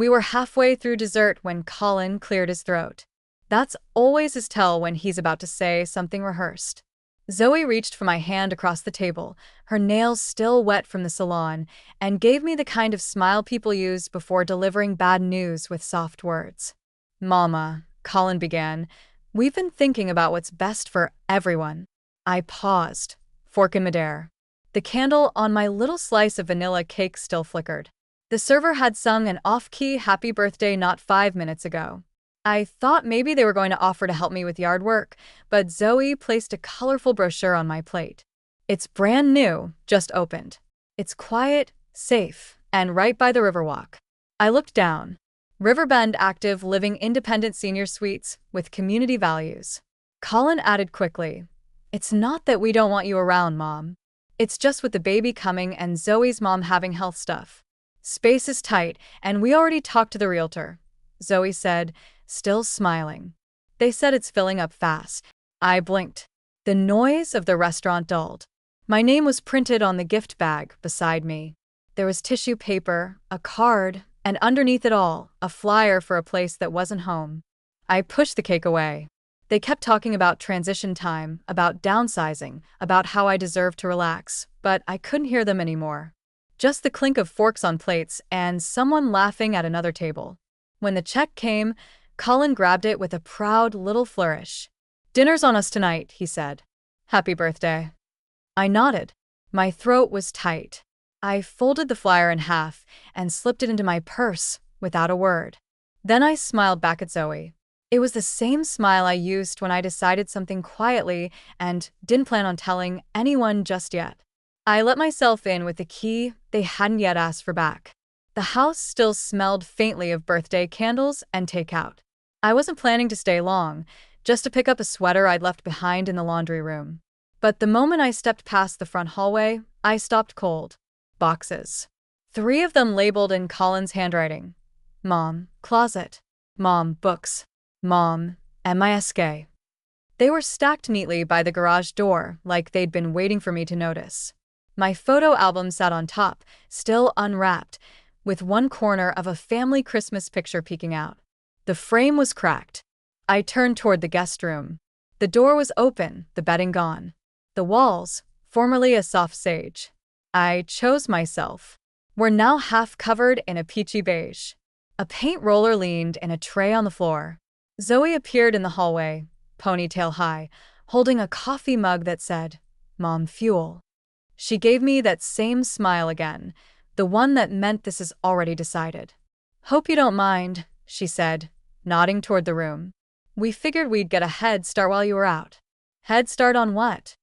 We were halfway through dessert when Colin cleared his throat. That's always his tell when he's about to say something rehearsed. Zoe reached for my hand across the table, her nails still wet from the salon, and gave me the kind of smile people use before delivering bad news with soft words. Mama, Colin began, we've been thinking about what's best for everyone. I paused, fork in midair. The candle on my little slice of vanilla cake still flickered. The server had sung an off-key happy birthday not 5 minutes ago. I thought maybe they were going to offer to help me with yard work, but Zoe placed a colorful brochure on my plate. It's brand new, just opened. It's quiet, safe, and right by the Riverwalk. I looked down. Riverbend Active Living Independent Senior Suites with community values. Colin added quickly, it's not that we don't want you around, Mom. It's just with the baby coming and Zoe's mom having health stuff. Space is tight, and we already talked to the realtor, Zoe said, still smiling. They said it's filling up fast. I blinked. The noise of the restaurant dulled. My name was printed on the gift bag beside me. There was tissue paper, a card, and underneath it all, a flyer for a place that wasn't home. I pushed the cake away. They kept talking about transition time, about downsizing, about how I deserved to relax, but I couldn't hear them anymore. Just the clink of forks on plates and someone laughing at another table. When the check came, Colin grabbed it with a proud little flourish. Dinner's on us tonight, he said. Happy birthday. I nodded. My throat was tight. I folded the flyer in half and slipped it into my purse without a word. Then I smiled back at Zoe. It was the same smile I used when I decided something quietly and didn't plan on telling anyone just yet. I let myself in with the key they hadn't yet asked for back. The house still smelled faintly of birthday candles and takeout. I wasn't planning to stay long, just to pick up a sweater I'd left behind in the laundry room. But the moment I stepped past the front hallway, I stopped cold. Boxes. 3 of them labeled in Colin's handwriting. Mom, closet. Mom, books. Mom, MISK. They were stacked neatly by the garage door, like they'd been waiting for me to notice. My photo album sat on top, still unwrapped, with one corner of a family Christmas picture peeking out. The frame was cracked. I turned toward the guest room. The door was open, the bedding gone. The walls, formerly a soft sage I chose myself, were now half covered in a peachy beige. A paint roller leaned in a tray on the floor. Zoe appeared in the hallway, ponytail high, holding a coffee mug that said, Mom Fuel. She gave me that same smile again, the one that meant this is already decided. Hope you don't mind, she said, nodding toward the room. We figured we'd get a head start while you were out. Head start on what?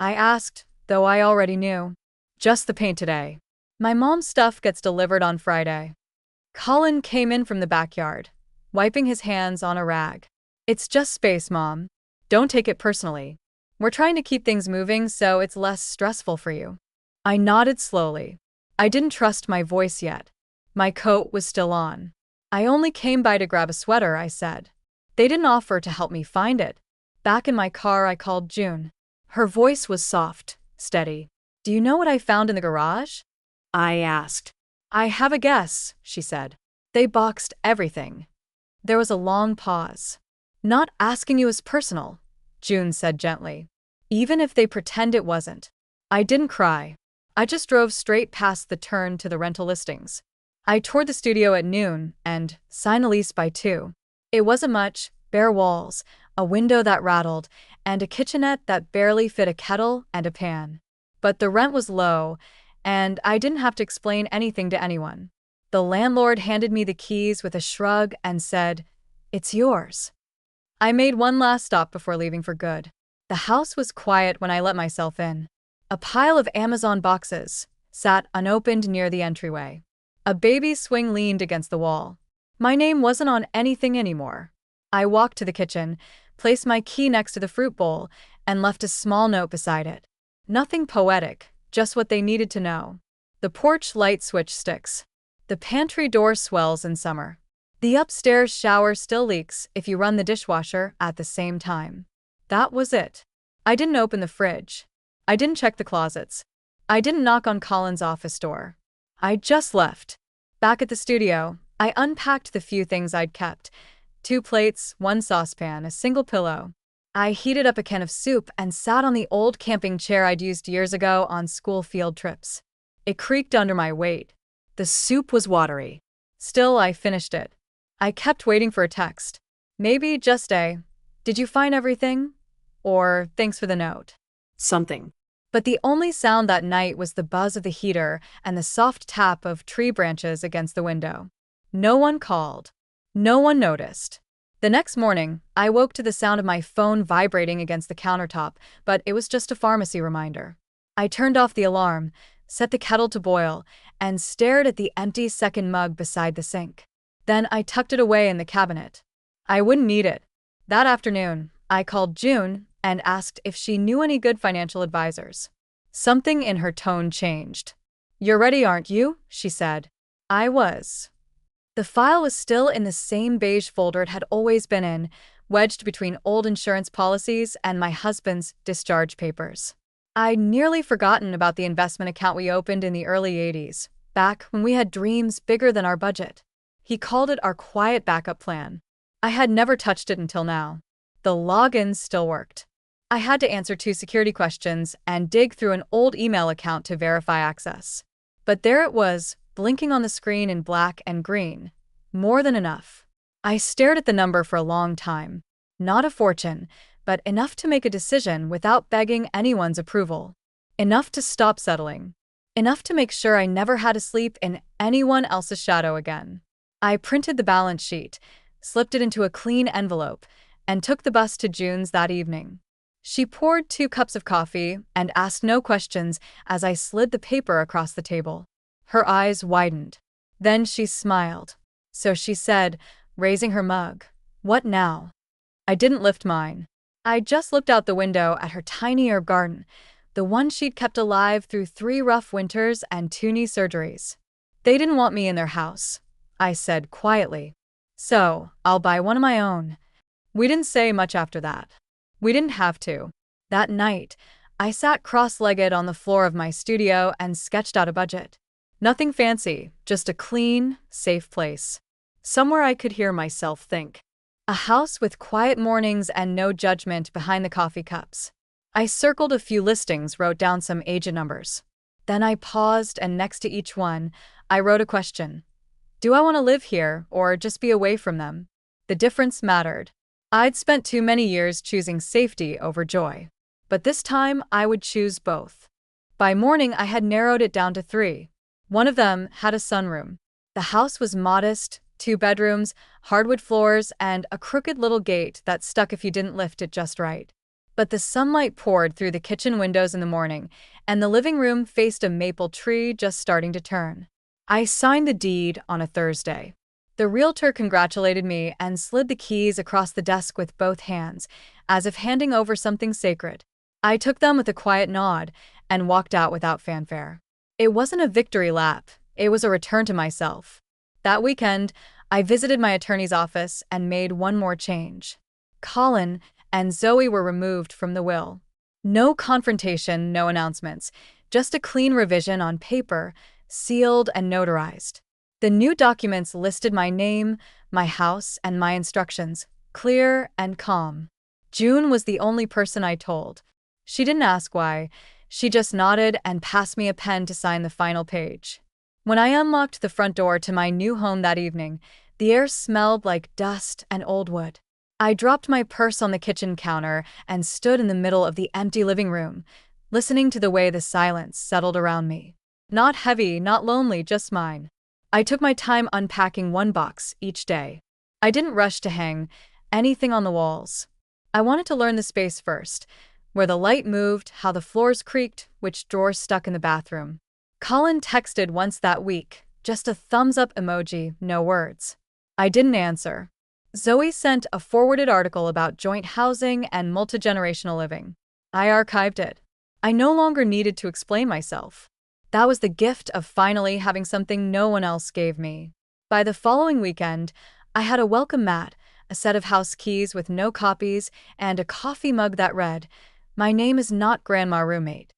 I asked, though I already knew. Just the paint today. My mom's stuff gets delivered on Friday. Colin came in from the backyard, wiping his hands on a rag. It's just space, Mom. Don't take it personally. We're trying to keep things moving so it's less stressful for you. I nodded slowly. I didn't trust my voice yet. My coat was still on. I only came by to grab a sweater, I said. They didn't offer to help me find it. Back in my car, I called June. Her voice was soft, steady. Do you know what I found in the garage? I asked. I have a guess, she said. They boxed everything. There was a long pause. Not asking you is personal, June said gently. Even if they pretend it wasn't. I didn't cry. I just drove straight past the turn to the rental listings. I toured the studio at noon and signed a lease by 2. It wasn't much, bare walls, a window that rattled, and a kitchenette that barely fit a kettle and a pan. But the rent was low, and I didn't have to explain anything to anyone. The landlord handed me the keys with a shrug and said, It's yours. I made one last stop before leaving for good. The house was quiet when I let myself in. A pile of Amazon boxes sat unopened near the entryway. A baby swing leaned against the wall. My name wasn't on anything anymore. I walked to the kitchen, placed my key next to the fruit bowl, and left a small note beside it. Nothing poetic, just what they needed to know. The porch light switch sticks. The pantry door swells in summer. The upstairs shower still leaks if you run the dishwasher at the same time. That was it. I didn't open the fridge. I didn't check the closets. I didn't knock on Colin's office door. I just left. Back at the studio, I unpacked the few things I'd kept: 2 plates, 1 saucepan, a single pillow. I heated up a can of soup and sat on the old camping chair I'd used years ago on school field trips. It creaked under my weight. The soup was watery. Still, I finished it. I kept waiting for a text. Maybe just a, "Did you find everything?" Or "Thanks for the note." Something. But the only sound that night was the buzz of the heater and the soft tap of tree branches against the window. No one called. No one noticed. The next morning, I woke to the sound of my phone vibrating against the countertop, but it was just a pharmacy reminder. I turned off the alarm, set the kettle to boil, and stared at the empty second mug beside the sink. Then I tucked it away in the cabinet. I wouldn't need it. That afternoon, I called June and asked if she knew any good financial advisors. Something in her tone changed. "You're ready, aren't you?" she said. I was. The file was still in the same beige folder it had always been in, wedged between old insurance policies and my husband's discharge papers. I'd nearly forgotten about the investment account we opened in the early 80s, back when we had dreams bigger than our budget. He called it our quiet backup plan. I had never touched it until now. The login still worked. I had to answer 2 security questions and dig through an old email account to verify access. But there it was, blinking on the screen in black and green. More than enough. I stared at the number for a long time. Not a fortune, but enough to make a decision without begging anyone's approval. Enough to stop settling. Enough to make sure I never had to sleep in anyone else's shadow again. I printed the balance sheet, slipped it into a clean envelope, and took the bus to June's that evening. She poured 2 cups of coffee and asked no questions as I slid the paper across the table. Her eyes widened. Then she smiled. "So," she said, raising her mug. "What now?" I didn't lift mine. I just looked out the window at her tiny herb garden, the one she'd kept alive through 3 rough winters and 2 knee surgeries. "They didn't want me in their house," I said quietly. "So, I'll buy one of my own." We didn't say much after that. We didn't have to. That night, I sat cross-legged on the floor of my studio and sketched out a budget. Nothing fancy, just a clean, safe place. Somewhere I could hear myself think. A house with quiet mornings and no judgment behind the coffee cups. I circled a few listings, wrote down some agent numbers. Then I paused, and next to each one, I wrote a question. Do I want to live here or just be away from them? The difference mattered. I'd spent too many years choosing safety over joy. But this time, I would choose both. By morning, I had narrowed it down to 3. One of them had a sunroom. The house was modest, 2 bedrooms, hardwood floors, and a crooked little gate that stuck if you didn't lift it just right. But the sunlight poured through the kitchen windows in the morning, and the living room faced a maple tree just starting to turn. I signed the deed on a Thursday. The realtor congratulated me and slid the keys across the desk with both hands, as if handing over something sacred. I took them with a quiet nod and walked out without fanfare. It wasn't a victory lap, it was a return to myself. That weekend, I visited my attorney's office and made one more change. Colin and Zoe were removed from the will. No confrontation, no announcements, just a clean revision on paper, sealed and notarized. The new documents listed my name, my house, and my instructions, clear and calm. June was the only person I told. She didn't ask why. She just nodded and passed me a pen to sign the final page. When I unlocked the front door to my new home that evening, the air smelled like dust and old wood. I dropped my purse on the kitchen counter and stood in the middle of the empty living room, listening to the way the silence settled around me. Not heavy, not lonely, just mine. I took my time unpacking one box each day. I didn't rush to hang anything on the walls. I wanted to learn the space first, where the light moved, how the floors creaked, which drawers stuck in the bathroom. Colin texted once that week, just a thumbs-up emoji, no words. I didn't answer. Zoe sent a forwarded article about joint housing and multi-generational living. I archived it. I no longer needed to explain myself. That was the gift of finally having something no one else gave me. By the following weekend, I had a welcome mat, a set of house keys with no copies, and a coffee mug that read, "My name is not Grandma Roommate."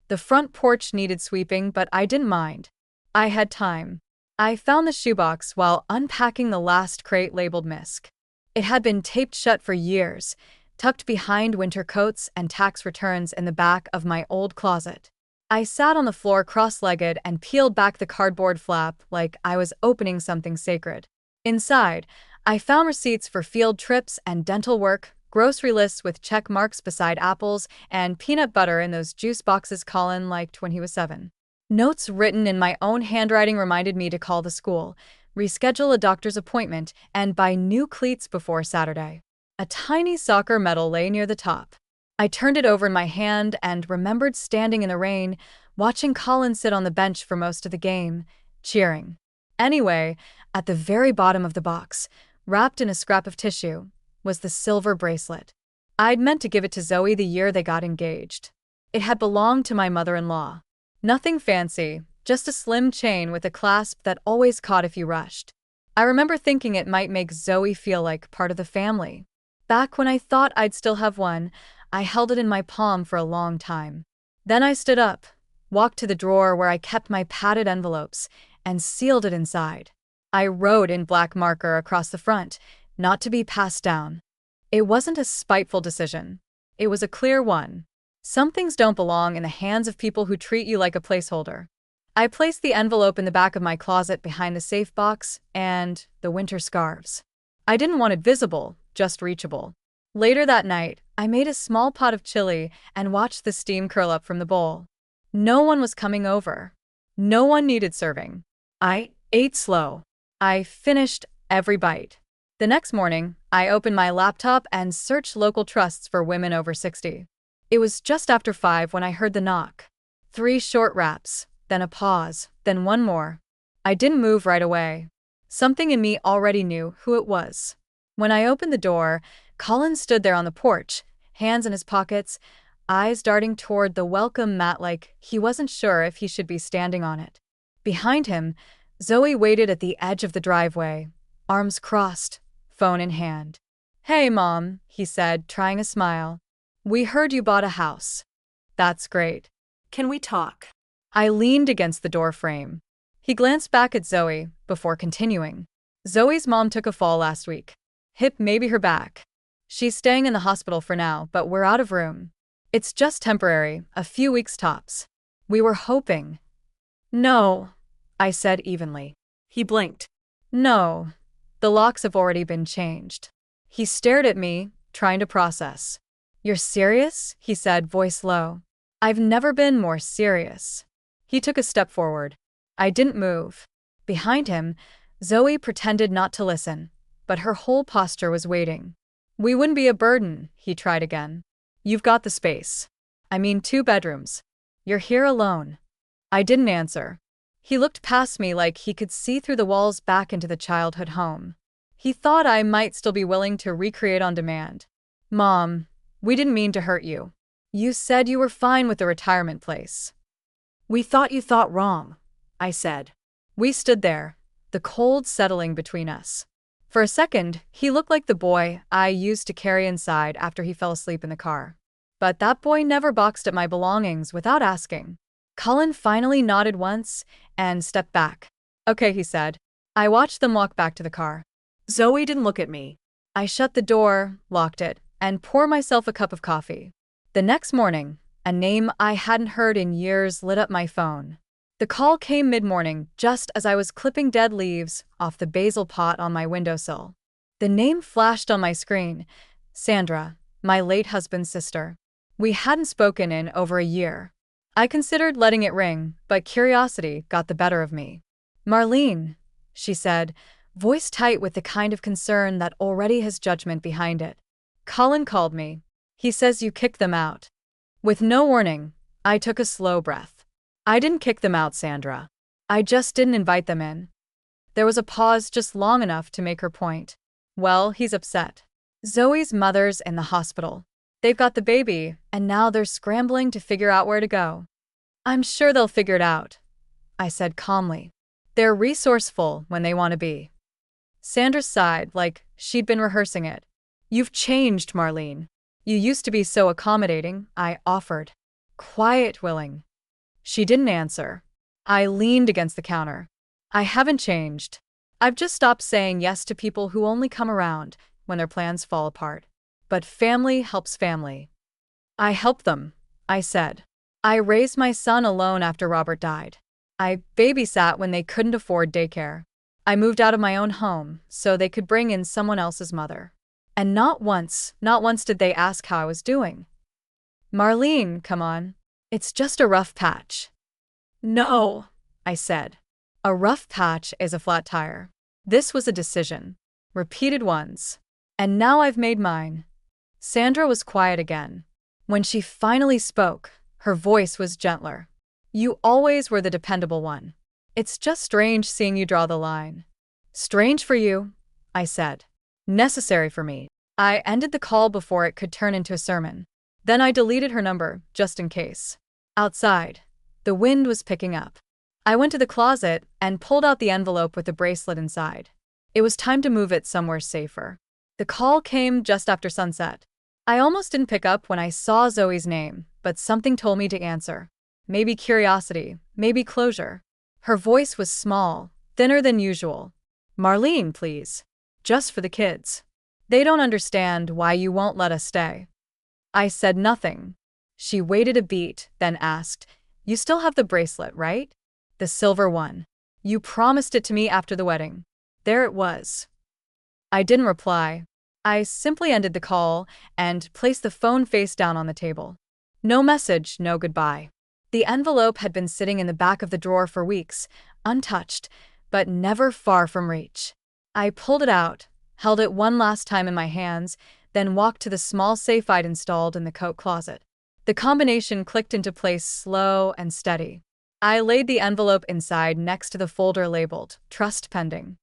The front porch needed sweeping, but I didn't mind. I had time. I found the shoebox while unpacking the last crate labeled Misk. It had been taped shut for years, tucked behind winter coats and tax returns in the back of my old closet. I sat on the floor cross-legged and peeled back the cardboard flap like I was opening something sacred. Inside, I found receipts for field trips and dental work, grocery lists with check marks beside apples, and peanut butter in those juice boxes Colin liked when he was 7. Notes written in my own handwriting reminded me to call the school, reschedule a doctor's appointment, and buy new cleats before Saturday. A tiny soccer medal lay near the top. I turned it over in my hand and remembered standing in the rain, watching Colin sit on the bench for most of the game, cheering. Anyway, at the very bottom of the box, wrapped in a scrap of tissue, was the silver bracelet. I'd meant to give it to Zoe the year they got engaged. It had belonged to my mother-in-law. Nothing fancy, just a slim chain with a clasp that always caught if you rushed. I remember thinking it might make Zoe feel like part of the family. Back when I thought I'd still have one, I held it in my palm for a long time. Then I stood up, walked to the drawer where I kept my padded envelopes, and sealed it inside. I wrote in black marker across the front, not to be passed down. It wasn't a spiteful decision. It was a clear one. Some things don't belong in the hands of people who treat you like a placeholder. I placed the envelope in the back of my closet behind the safe box and the winter scarves. I didn't want it visible, just reachable. Later that night, I made a small pot of chili and watched the steam curl up from the bowl. No one was coming over. No one needed serving. I ate slow. I finished every bite. The next morning, I opened my laptop and searched local trusts for women over 60. It was just after 5 when I heard the knock. 3 short raps, then a pause, then one more. I didn't move right away. Something in me already knew who it was. When I opened the door, Colin stood there on the porch, hands in his pockets, eyes darting toward the welcome mat like he wasn't sure if he should be standing on it. Behind him, Zoe waited at the edge of the driveway, arms crossed, phone in hand. "Hey, Mom," he said, trying a smile. "We heard you bought a house." "That's great. Can we talk?" I leaned against the door frame. He glanced back at Zoe before continuing. "Zoe's mom took a fall last week. Hip maybe her back. She's staying in the hospital for now, but we're out of room. It's just temporary, a few weeks tops. We were hoping." "No," I said evenly. He blinked. "No. The locks have already been changed." He stared at me, trying to process. "You're serious?" he said, voice low. "I've never been more serious." He took a step forward. I didn't move. Behind him, Zoe pretended not to listen, but her whole posture was waiting. "We wouldn't be a burden," he tried again. "You've got the space. I mean 2 bedrooms. You're here alone." I didn't answer. He looked past me like he could see through the walls back into the childhood home. He thought I might still be willing to recreate on demand. "Mom, we didn't mean to hurt you. You said you were fine with the retirement place." "We thought you thought wrong," I said. We stood there, the cold settling between us. For a second, he looked like the boy I used to carry inside after he fell asleep in the car. But that boy never boxed at my belongings without asking. Colin finally nodded once and stepped back. "Okay," he said. I watched them walk back to the car. Zoe didn't look at me. I shut the door, locked it, and poured myself a cup of coffee. The next morning, a name I hadn't heard in years lit up my phone. The call came mid-morning, just as I was clipping dead leaves off the basil pot on my windowsill. The name flashed on my screen: Sandra, my late husband's sister. We hadn't spoken in over a year. I considered letting it ring, but curiosity got the better of me. "Marlene," she said, voice tight with the kind of concern that already has judgment behind it. "Colin called me. He says you kicked them out." With no warning, I took a slow breath. "I didn't kick them out, Sandra. I just didn't invite them in." There was a pause just long enough to make her point. "Well, he's upset. Zoe's mother's in the hospital. They've got the baby, and now they're scrambling to figure out where to go." "I'm sure they'll figure it out," I said calmly. "They're resourceful when they want to be." Sandra sighed like she'd been rehearsing it. "You've changed, Marlene. You used to be so accommodating," I offered. "Quiet, willing." She didn't answer. I leaned against the counter. I haven't changed. I've just stopped saying yes to people who only come around when their plans fall apart. But family helps family. I help them, I said. I raised my son alone after Robert died. I babysat when they couldn't afford daycare. I moved out of my own home so they could bring in someone else's mother. And not once did they ask how I was doing. Marlene, come on. It's just a rough patch. No, I said. A rough patch is a flat tire. This was a decision. Repeated ones. And now I've made mine. Sandra was quiet again. When she finally spoke, her voice was gentler. You always were the dependable one. It's just strange seeing you draw the line. Strange for you, I said. Necessary for me. I ended the call before it could turn into a sermon. Then I deleted her number, just in case. Outside, the wind was picking up. I went to the closet and pulled out the envelope with the bracelet inside. It was time to move it somewhere safer. The call came just after sunset. I almost didn't pick up when I saw Zoe's name, but something told me to answer. Maybe curiosity, maybe closure. Her voice was small, thinner than usual. Marlene, please. Just for the kids. They don't understand why you won't let us stay. I said nothing. She waited a beat, then asked, You still have the bracelet, right? The silver one. You promised it to me after the wedding. There it was. I didn't reply. I simply ended the call and placed the phone face down on the table. No message, no goodbye. The envelope had been sitting in the back of the drawer for weeks, untouched, but never far from reach. I pulled it out, held it one last time in my hands, then walked to the small safe I'd installed in the coat closet. The combination clicked into place slow and steady. I laid the envelope inside next to the folder labeled Trust Pending.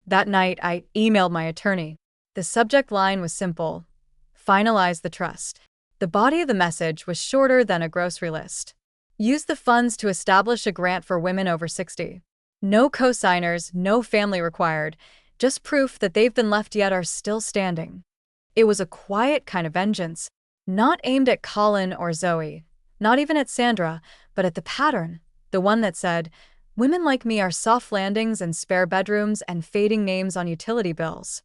That night, I emailed my attorney. The subject line was simple: Finalize the trust. The body of the message was shorter than a grocery list. Use the funds to establish a grant for women over 60. No co-signers, no family required, just proof that they've been left yet are still standing. It was a quiet kind of vengeance, not aimed at Colin or Zoe, not even at Sandra, but at the pattern, the one that said, Women like me are soft landings and spare bedrooms and fading names on utility bills.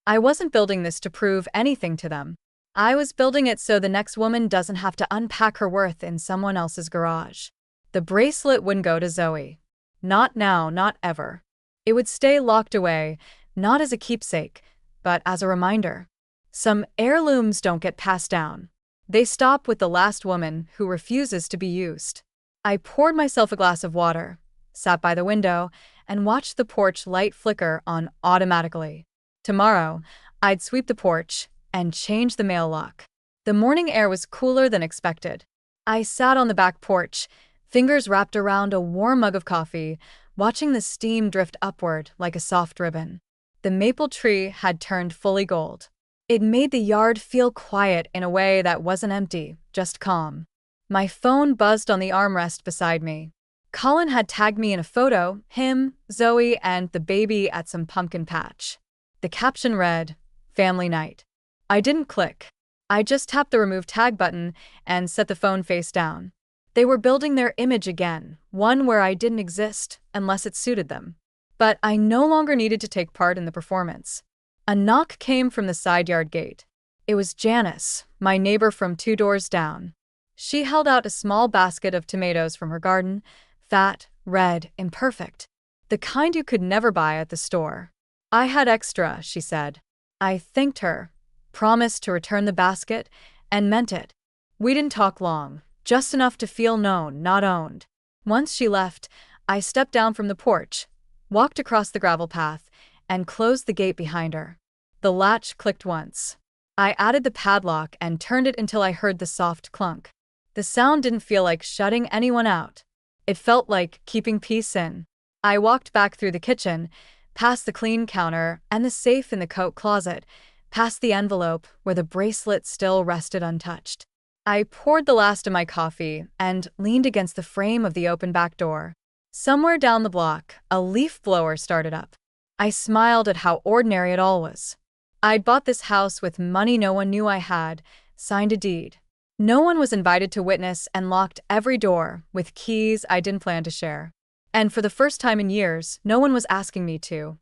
I wasn't building this to prove anything to them. I was building it so the next woman doesn't have to unpack her worth in someone else's garage. The bracelet wouldn't go to Zoe. Not now, not ever. It would stay locked away, not as a keepsake, but as a reminder. Some heirlooms don't get passed down. They stop with the last woman who refuses to be used. I poured myself a glass of water, sat by the window, and watched the porch light flicker on automatically. Tomorrow, I'd sweep the porch and change the mail lock. The morning air was cooler than expected. I sat on the back porch, fingers wrapped around a warm mug of coffee, watching the steam drift upward like a soft ribbon. The maple tree had turned fully gold. It made the yard feel quiet in a way that wasn't empty, just calm. My phone buzzed on the armrest beside me. Colin had tagged me in a photo, him, Zoe, and the baby at some pumpkin patch. The caption read, Family Night. I didn't click. I just tapped the remove tag button and set the phone face down. They were building their image again, one where I didn't exist unless it suited them. But I no longer needed to take part in the performance. A knock came from the side yard gate. It was Janice, my neighbor from 2 doors down. She held out a small basket of tomatoes from her garden, fat, red, imperfect, the kind you could never buy at the store. I had extra, she said. I thanked her, promised to return the basket, and meant it. We didn't talk long, just enough to feel known, not owned. Once she left, I stepped down from the porch, walked across the gravel path, and closed the gate behind her. The latch clicked once. I added the padlock and turned it until I heard the soft clunk. The sound didn't feel like shutting anyone out. It felt like keeping peace in. I walked back through the kitchen, past the clean counter and the safe in the coat closet, past the envelope where the bracelet still rested untouched. I poured the last of my coffee and leaned against the frame of the open back door. Somewhere down the block, a leaf blower started up. I smiled at how ordinary it all was. I'd bought this house with money no one knew I had, signed a deed. No one was invited to witness, and locked every door with keys I didn't plan to share. And for the first time in years, no one was asking me to.